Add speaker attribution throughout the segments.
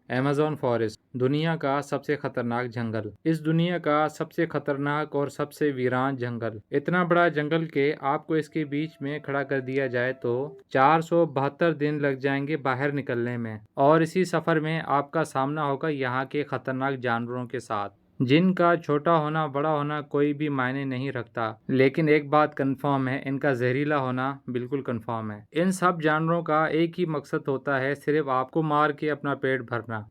Speaker 1: Amazon forest दुनिया का सबसे खतरनाक जंगल। इस दुनिया का सबसे खतरनाक और सबसे वीरान जंगल। इतना बड़ा जंगल के आपको इसके बीच में खड़ा कर दिया जाए तो 472 दिन लग जाएंगे बाहर निकलने में, और इसी सफर में आपका सामना होगा यहाँ के खतरनाक जानवरों के साथ, जिनका छोटा होना बड़ा होना कोई भी मायने नहीं रखता। लेकिन एक बात कंफर्म है, इनका जहरीला होना बिल्कुल कंफर्म है। इन सब जानवरों का एक ही मकसद होता है, सिर्फ आपको मार के अपना पेट भरना।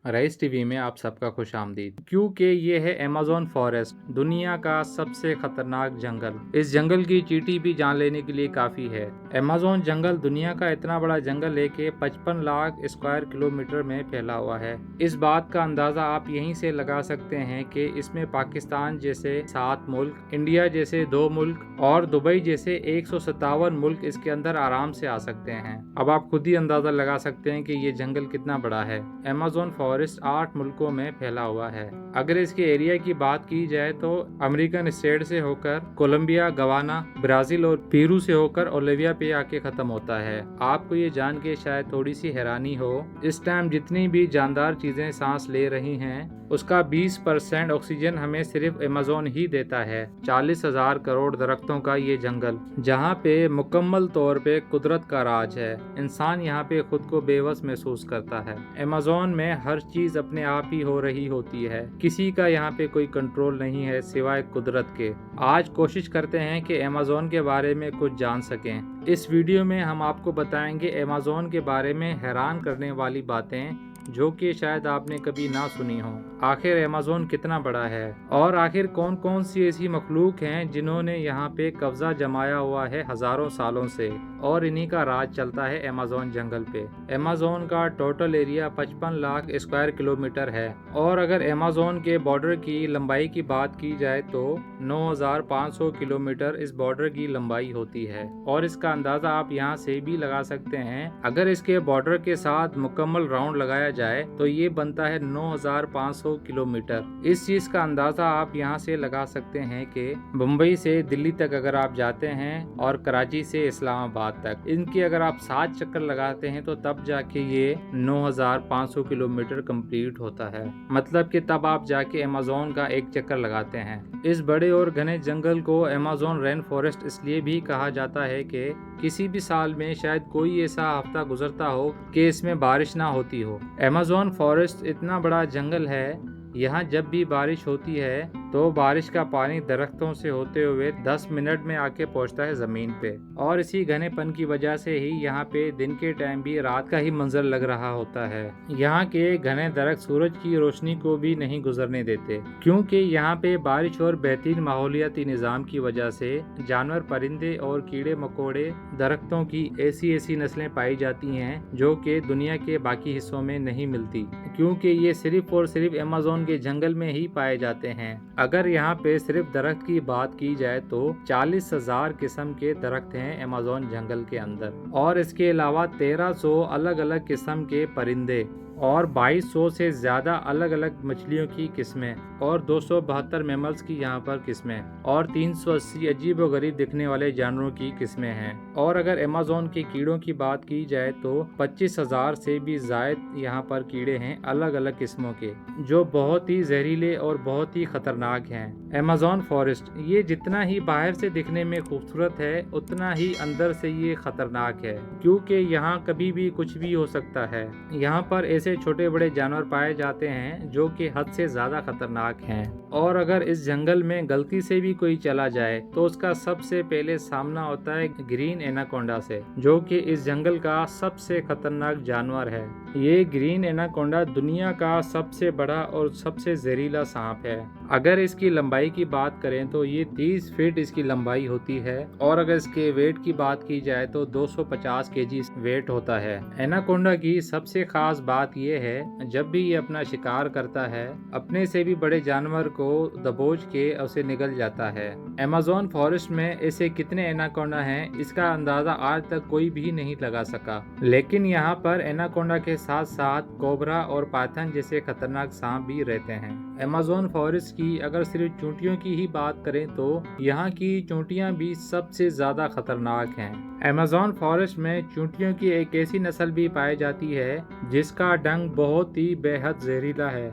Speaker 1: रईस टीवी में आप सबका खुश आमदीद। क्योंकि ये है अमेज़न फॉरेस्ट, दुनिया का सबसे खतरनाक जंगल। इस जंगल की चींटी भी जान लेने के लिए काफी है। अमेज़न जंगल दुनिया का इतना बड़ा जंगल है कि 55 लाख स्क्वायर किलोमीटर में फैला हुआ है। इस बात का अंदाजा आप यहीं से लगा सकते हैं कि इसमें पाकिस्तान जैसे 7 मुल्क, इंडिया जैसे 2 मुल्क और दुबई जैसे 157 मुल्क इसके अंदर आराम से आ सकते हैं। अब आप खुद ही अंदाजा लगा सकते हैं कि ये जंगल कितना बड़ा है। अमेज़न फॉरेस्ट 8 मुल्कों में फैला हुआ है। अगर इसके एरिया की बात की जाए तो अमेरिकन स्टेट से होकर कोलंबिया, गवाना, ब्राजील और पेरू से होकर ओलिविया पे आके खत्म होता है। आपको ये जान के शायद थोड़ी सी हैरानी हो, इस टाइम जितनी भी जानदार चीजें सांस ले रही हैं उसका 20% ऑक्सीजन हमें सिर्फ अमेज़न ही देता है। 40,000 करोड़ दरख्तों का ये जंगल, जहाँ पे मुकम्मल तौर पे कुदरत का राज है। इंसान यहाँ पे खुद को बेबस महसूस करता है। अमेज़न में हर चीज अपने आप ही हो रही होती है, किसी का यहाँ पे कोई कंट्रोल नहीं है सिवाय कुदरत के। आज कोशिश करते हैं कि अमेज़न के बारे में कुछ जान सकें। इस वीडियो में हम आपको बताएंगे अमेज़न के बारे में हैरान करने वाली बातें जो कि शायद आपने कभी ना सुनी हो। आखिर अमेज़न कितना बड़ा है और आखिर कौन कौन सी ऐसी मखलूक हैं जिन्होंने यहाँ पे कब्जा जमाया हुआ है हजारों सालों से, और इन्हीं का राज चलता है अमेज़न जंगल पे। अमेज़न का total area 55 lakh square kilometre है, और अगर अमेज़न के बॉर्डर की लंबाई की बात की जाए तो 9,500 किलोमीटर इस बॉर्डर की लंबाई होती है। और इसका अंदाजा आप यहाँ से भी लगा सकते हैं, अगर इसके बॉर्डर के साथ मुकम्मल राउंड लगाया जाए तो ये बनता है 9,500 किलोमीटर। इस चीज का अंदाजा आप यहाँ से लगा सकते हैं कि मुंबई से दिल्ली तक अगर आप जाते हैं और कराची से इस्लामाबाद तक, इनकी अगर आप 7 चक्कर लगाते हैं तो तब जाके ये 9,500 किलोमीटर कंप्लीट होता है। मतलब कि तब आप जाके अमेज़न का एक चक्कर लगाते हैं। इस बड़े और घने जंगल को अमेज़न रेन फॉरेस्ट इसलिए भी कहा जाता है कि किसी भी साल में शायद कोई ऐसा हफ्ता गुजरता हो कि इसमें बारिश ना होती हो। अमेज़न फॉरेस्ट इतना बड़ा जंगल है, यहाँ जब भी बारिश होती है तो बारिश का पानी दरख्तों से होते हुए 10 मिनट में आके पहुँचता है जमीन पे, और इसी घनेपन की वजह से ही यहाँ पे दिन के टाइम भी रात का ही मंजर लग रहा होता है। यहाँ के घने दरख्त सूरज की रोशनी को भी नहीं गुजरने देते, क्योंकि यहाँ पे बारिश और बेहतरीन माहौलियाती निज़ाम की वजह से जानवर, परिंदे और कीड़े मकोड़े, दरख्तों की ऐसी नस्लें पाई जाती हैं जो कि दुनिया के बाकी हिस्सों में नहीं मिलती, क्योंकि ये सिर्फ और सिर्फ अमेज़न के जंगल में ही पाए जाते हैं। अगर यहाँ पे सिर्फ दरख्त की बात की जाए तो 40,000 किस्म के दरख्त हैं अमेज़न जंगल के अंदर, और इसके अलावा 1300 अलग अलग किस्म के परिंदे और 2200 से ज्यादा अलग अलग मछलियों की किस्में और 272 मैमल्स की यहाँ पर किस्में और 380 अजीब व गरीब दिखने वाले जानवरों की किस्में हैं। और अगर अमेज़न के कीड़ों की बात की जाए तो 25,000 से भी ज्यादा यहाँ पर कीड़े हैं अलग अलग किस्मों के, जो बहुत ही जहरीले और बहुत ही खतरनाक हैं। अमेज़न फॉरेस्ट ये जितना ही बाहर से दिखने में खूबसूरत है उतना ही अंदर से ये खतरनाक है, क्योंकि यहाँ कभी भी कुछ भी हो सकता है। यहाँ पर ऐसे छोटे बड़े जानवर पाए जाते हैं जो कि हद से ज्यादा खतरनाक हैं, और अगर इस जंगल में गलती से भी कोई चला जाए तो उसका सबसे पहले सामना होता है ग्रीन एनाकोंडा से, जो कि इस जंगल का सबसे खतरनाक जानवर है। ये ग्रीन एनाकोंडा दुनिया का सबसे बड़ा और सबसे जहरीला सांप है। अगर इसकी लंबाई की बात करें तो ये 30 फीट इसकी लंबाई होती है, और अगर इसके वेट की बात की जाए तो 250 केजी वेट होता है। एनाकोंडा की सबसे खास बात ये है, जब भी ये अपना शिकार करता है अपने से भी बड़े जानवर को दबोच के उसे निगल जाता है। अमेज़न फॉरेस्ट में ऐसे कितने एनाकोंडा हैं इसका अंदाजा आज तक कोई भी नहीं लगा सका, लेकिन यहाँ पर एनाकोंडा के साथ साथ कोबरा और पाइथन जैसे खतरनाक सांप भी रहते हैं। अमेज़न फॉरेस्ट की अगर सिर्फ चूंटियों की ही बात करें तो यहाँ की चूंटियाँ भी सबसे ज्यादा खतरनाक हैं। अमेज़न फॉरेस्ट में चूंटियों की एक ऐसी नस्ल भी पाई जाती है जिसका डंक बहुत ही बेहद जहरीला है।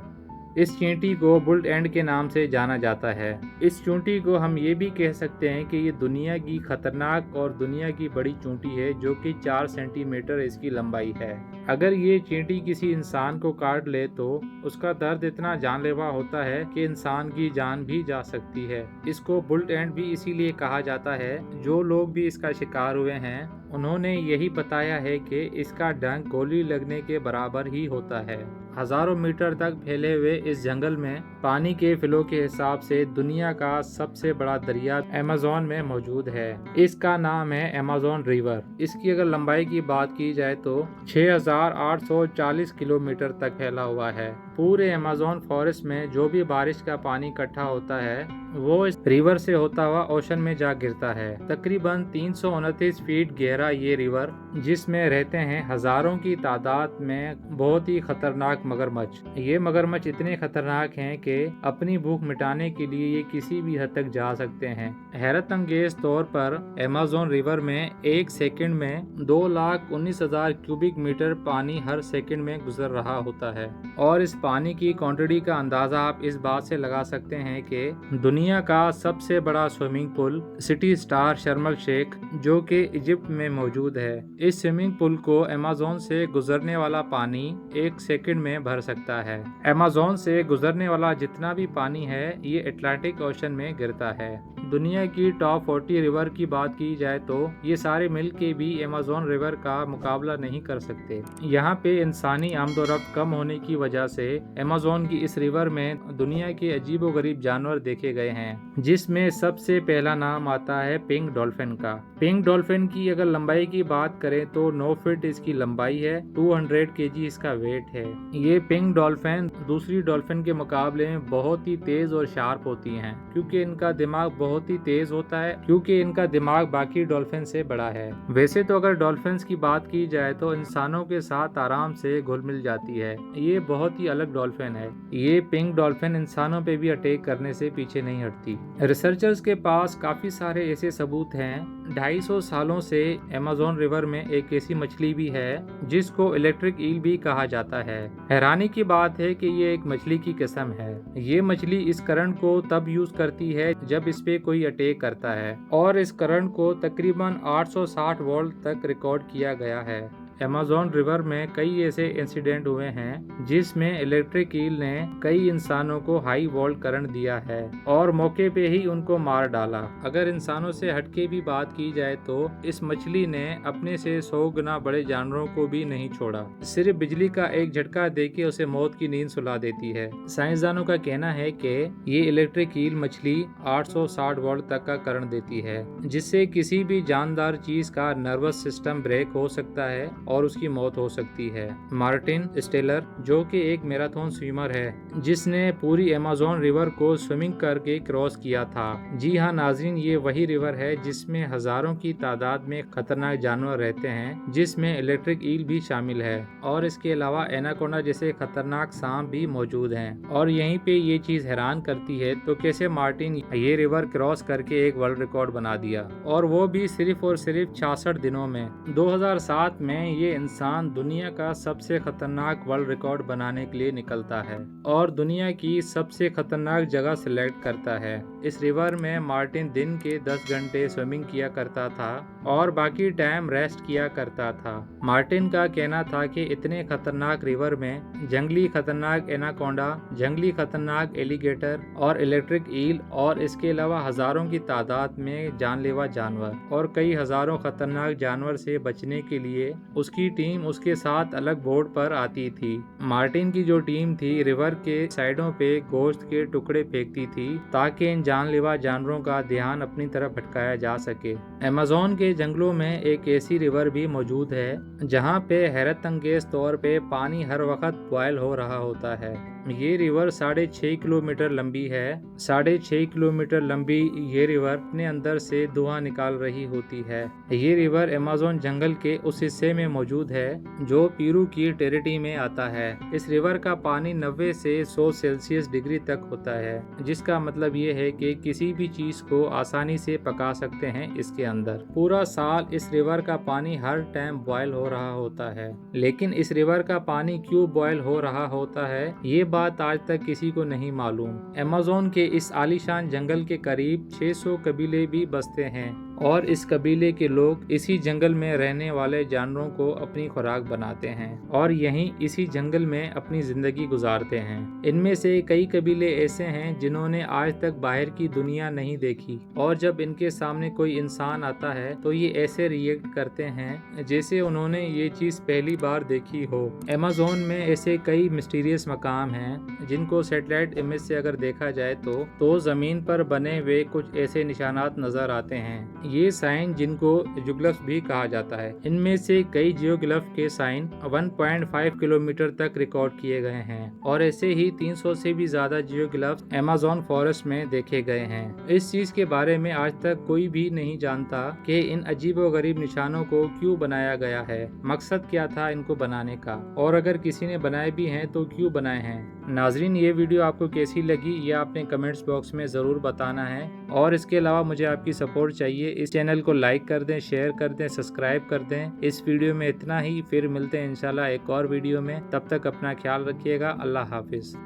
Speaker 1: इस चींटी को बुल एंड के नाम से जाना जाता है। इस चींटी को हम ये भी कह सकते हैं कि ये दुनिया की खतरनाक और दुनिया की बड़ी चींटी है, जो कि 4 सेंटीमीटर इसकी लंबाई है। अगर ये चींटी किसी इंसान को काट ले तो उसका दर्द इतना जानलेवा होता है कि इंसान की जान भी जा सकती है। इसको बुल एंड भी इसीलिए कहा जाता है। जो लोग भी इसका शिकार हुए हैं उन्होंने यही बताया है कि इसका डंक गोली लगने के बराबर ही होता है। हजारों मीटर तक फैले हुए इस जंगल में पानी के फ्लो के हिसाब से दुनिया का सबसे बड़ा दरिया अमेज़न में मौजूद है। इसका नाम है अमेज़न रिवर। इसकी अगर लंबाई की बात की जाए तो 6840 किलोमीटर तक फैला हुआ है। पूरे अमेज़न फॉरेस्ट में जो भी बारिश का पानी इकट्ठा होता है वो इस रिवर से होता हुआ ओशन में जा गिरता है। तकरीबन 329 फीट गहरा ये रिवर, जिसमें रहते हैं हजारों की तादाद में बहुत ही खतरनाक मगरमच्छ। ये मगरमच्छ इतने खतरनाक हैं कि अपनी भूख मिटाने के लिए ये किसी भी हद तक जा सकते हैं। हैरत अंगेज तौर पर अमेज़न रिवर में एक सेकंड में 2,19,000 क्यूबिक मीटर पानी हर सेकंड में गुजर रहा होता है। और इस पानी की क्वांटिटी का अंदाजा आप इस बात से लगा सकते हैं कि दुनिया का सबसे बड़ा स्विमिंग पूल सिटी स्टार शर्म एल शेख, जो कि इजिप्ट में मौजूद है, इस स्विमिंग पूल को अमेज़न से गुजरने वाला पानी एक सेकंड में भर सकता है। अमेज़न से गुजरने वाला जितना भी पानी है ये अटलांटिक ओशन में गिरता है। दुनिया की टॉप 40 रिवर की बात की जाए तो ये सारे मिल के भी अमेज़न रिवर का मुकाबला नहीं कर सकते। यहाँ पे इंसानी आमदोरफ्त कम होने की वजह से अमेज़न की इस रिवर में दुनिया के अजीबोगरीब जानवर देखे गए हैं, जिसमें सबसे पहला नाम आता है पिंक डॉल्फिन का। पिंक डॉल्फिन की अगर लंबाई की बात करें तो 9 फीट इसकी लंबाई है, 200 केजी इसका वेट है। ये पिंक डॉल्फिन दूसरी डॉल्फिन के मुकाबले में बहुत ही तेज और शार्प होती हैं, क्योंकि इनका दिमाग बहुत ही तेज होता है, क्योंकि इनका दिमाग बाकी डॉल्फिन से बड़ा है। वैसे तो अगर डॉल्फिन्स की बात की जाए तो इंसानों के साथ आराम से घुल मिल जाती है। ये बहुत ही अलग डॉल्फिन है। ये पिंक डॉल्फिन इंसानों पे भी अटैक करने से पीछे नहीं हटती। रिसर्चर्स के पास काफी सारे ऐसे सबूत हैं। 250 सालों से अमेज़न रिवर में एक ऐसी मछली भी है जिसको इलेक्ट्रिक ईल भी कहा जाता है। हैरानी की बात है कि ये एक मछली की किस्म है। ये मछली इस करंट को तब यूज करती है जब इस पे कोई अटैक करता है, और इस करंट को तकरीबन 860 वोल्ट तक रिकॉर्ड किया गया है। अमेज़न रिवर में कई ऐसे इंसिडेंट हुए हैं जिसमें इलेक्ट्रिक ईल ने कई इंसानों को हाई वोल्ट करंट दिया है और मौके पे ही उनको मार डाला। अगर इंसानों से हटके भी बात की जाए तो इस मछली ने अपने से 100 गुना बड़े जानवरों को भी नहीं छोड़ा। सिर्फ बिजली का एक झटका देके उसे मौत की नींद सुला देती है। साइंसदानों का कहना है कि ये इलेक्ट्रिक ईल मछली 860 वोल्ट तक का करंट देती है, जिससे किसी भी जानदार चीज का नर्वस सिस्टम ब्रेक हो सकता है और उसकी मौत हो सकती है। मार्टिन स्टेलर, जो कि एक मैराथन स्विमर है जिसने पूरी अमेज़न रिवर को स्विमिंग करके क्रॉस किया था। जी हाँ नाज़रीन, ये वही रिवर है जिसमें हजारों की तादाद में खतरनाक जानवर रहते हैं, जिसमें इलेक्ट्रिक ईल भी शामिल है, और इसके अलावा एनाकोंडा जैसे खतरनाक सांप भी मौजूद हैं। और यहीं पे ये चीज हैरान करती है तो कैसे मार्टिन ये रिवर क्रॉस करके एक वर्ल्ड रिकॉर्ड बना दिया, और वो भी सिर्फ और सिर्फ 66 दिनों में। 2007 में ये इंसान दुनिया का सबसे खतरनाक वर्ल्ड रिकॉर्ड बनाने के लिए निकलता है और दुनिया की सबसे खतरनाक जगह सिलेक्ट करता है। इस रिवर में मार्टिन दिन के 10 घंटे स्विमिंग किया करता था और बाकी टाइम रेस्ट किया करता था। मार्टिन का कहना था कि इतने खतरनाक रिवर में जंगली खतरनाक एनाकोंडा, जंगली खतरनाक एलिगेटर और इलेक्ट्रिक ईल, और इसके अलावा हजारों की तादाद में जानलेवा जानवर और कई हजारों खतरनाक जानवर से बचने के लिए उसकी टीम उसके साथ अलग बोर्ड पर आती थी। मार्टिन की जो टीम थी रिवर के साइडों पे गोश्त के टुकड़े फेंकती थी ताकि इन जानलेवा जानवरों का ध्यान अपनी तरफ भटकाया जा सके। अमेज़न के जंगलों में एक ऐसी रिवर भी मौजूद है जहाँ पे हैरत अंगेज तौर पे पानी हर वक्त बॉयल हो रहा होता है। ये रिवर 6.5 किलोमीटर लंबी है। 6.5 किलोमीटर लंबी ये रिवर अपने अंदर से धुआं निकाल रही होती है। ये रिवर अमेज़न जंगल के उस हिस्से में मौजूद है जो पेरू की टेरिटरी में आता है। इस रिवर का पानी 90 से 100 सेल्सियस डिग्री तक होता है, जिसका मतलब ये है कि किसी भी चीज को आसानी से पका सकते हैं इसके अंदर। पूरा साल इस रिवर का पानी हर टाइम बॉयल हो रहा होता है, लेकिन इस रिवर का पानी क्यों बॉयल हो रहा होता है ये बात आज तक किसी को नहीं मालूम। अमेज़न के इस आलीशान जंगल के करीब 600 कबीले भी बसते हैं और इस कबीले के लोग इसी जंगल में रहने वाले जानवरों को अपनी खुराक बनाते हैं और यहीं इसी जंगल में अपनी जिंदगी गुजारते हैं। इनमें से कई कबीले ऐसे हैं जिन्होंने आज तक बाहर की दुनिया नहीं देखी और जब इनके सामने कोई इंसान आता है तो ये ऐसे रिएक्ट करते हैं जैसे उन्होंने ये चीज पहली बार देखी हो। अमेज़न में ऐसे कई मिस्टीरियस मकाम हैं जिनको सैटेलाइट इमेज से अगर देखा जाए तो जमीन पर बने हुए कुछ ऐसे निशानात नजर आते हैं। ये साइन जिनको जियोग्लिफ्स भी कहा जाता है। इनमें से कई जियोग्लिफ के साइन 1.5 किलोमीटर तक रिकॉर्ड किए गए हैं और ऐसे ही 300 से भी ज्यादा जियोग्लिफ्स अमेज़न फॉरेस्ट में देखे गए हैं। इस चीज के बारे में आज तक कोई भी नहीं जानता कि इन अजीबोगरीब निशानों को क्यों बनाया गया है, मकसद क्या था इनको बनाने का, और अगर किसी ने बनाए भी हैं तो क्यों बनाए हैं। नाजरीन, ये वीडियो आपको कैसी लगी ये आपने कमेंट्स बॉक्स में ज़रूर बताना है और इसके अलावा मुझे आपकी सपोर्ट चाहिए। इस चैनल को लाइक कर दें, शेयर कर दें, सब्सक्राइब कर दें। इस वीडियो में इतना ही, फिर मिलते हैं इंशाल्लाह एक और वीडियो में। तब तक अपना ख्याल रखिएगा। अल्लाह हाफिज़।